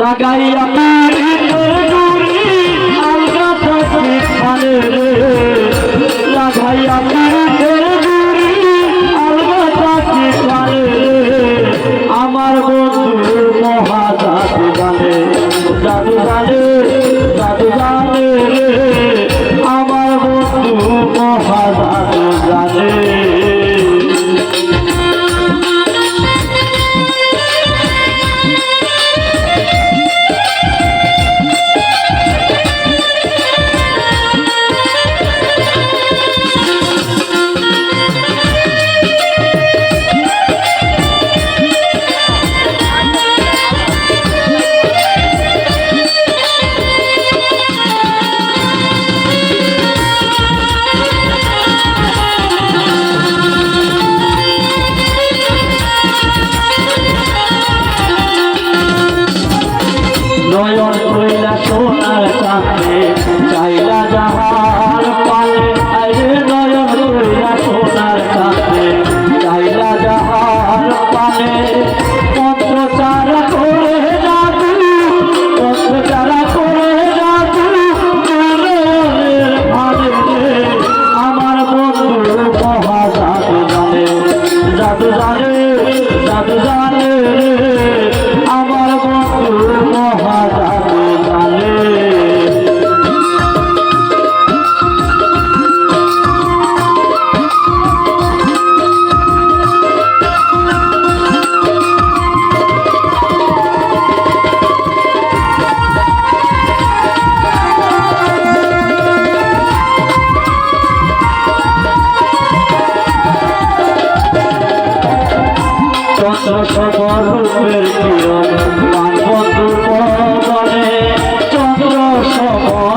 লাগাইয়া আলগা থাকে খানে লাগাইয়া আলগা থাকে খানে আমার বন্ধু মহা জাদু জানে জাদু জানে জাদু জানে আমার বন্ধু মহা জাদু জানে নয়ন কইলা সোনার চাঁদে চাইলা যাহার পালে আরে নয়ন কইলা সোনার চাঁদে চাইলা যাহার পালে পত্র চারা করে যাবি পত্র চারা করে যাবি ভাবে আমার বন্ধু মহা জাদু জানে জাদু জানে জাদু জানে আমার বন্ধু মহা জাদু জানে চন্দ্র রূপের কিরণ মানবন্ধুর বদনে চন্দ্র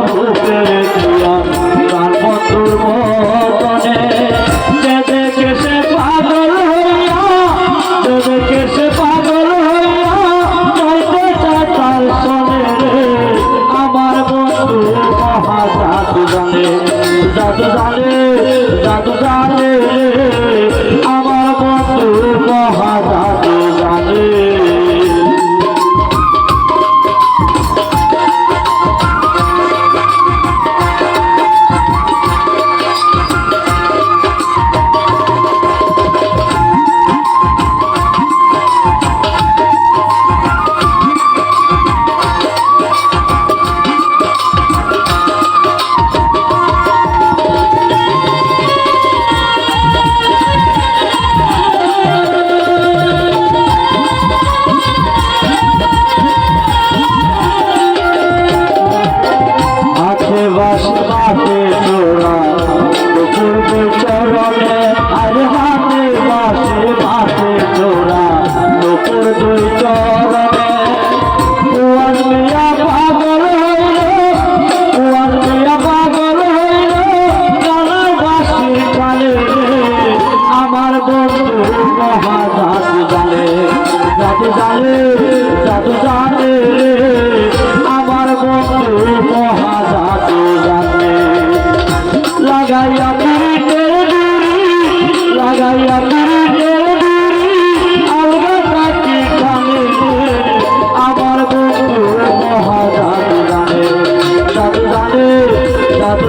রূপের কিরণ মানবন্ধুর বদনে যে দেখে সে পাগল হইয়া যে দেখে সে পাগল হইয়া যাইতে চায় তার সনে আমার বন্ধু মহা জাদু জানে জাদু জানে জাদু জানে আমার বন্ধু মহা জাদু জানে বাসে চোরা দুপুর চরণে আর হাতে বাসে চোরা দুপুর দুই চরণে কুয়ার মিয়া পাগল হইল কুয়ার মিয়া পাগল হইল কালার বাসি কালে আমার বন্ধু মহা জাদু জানে জাদু জানে জাদু জানে আমার বন্ধু মহা জাদু জানে লাগাইয়া লাগাইয়া আলগা থাকি খানে আমার বন্ধু মহা জাদু জানে জাদু জানে জাদু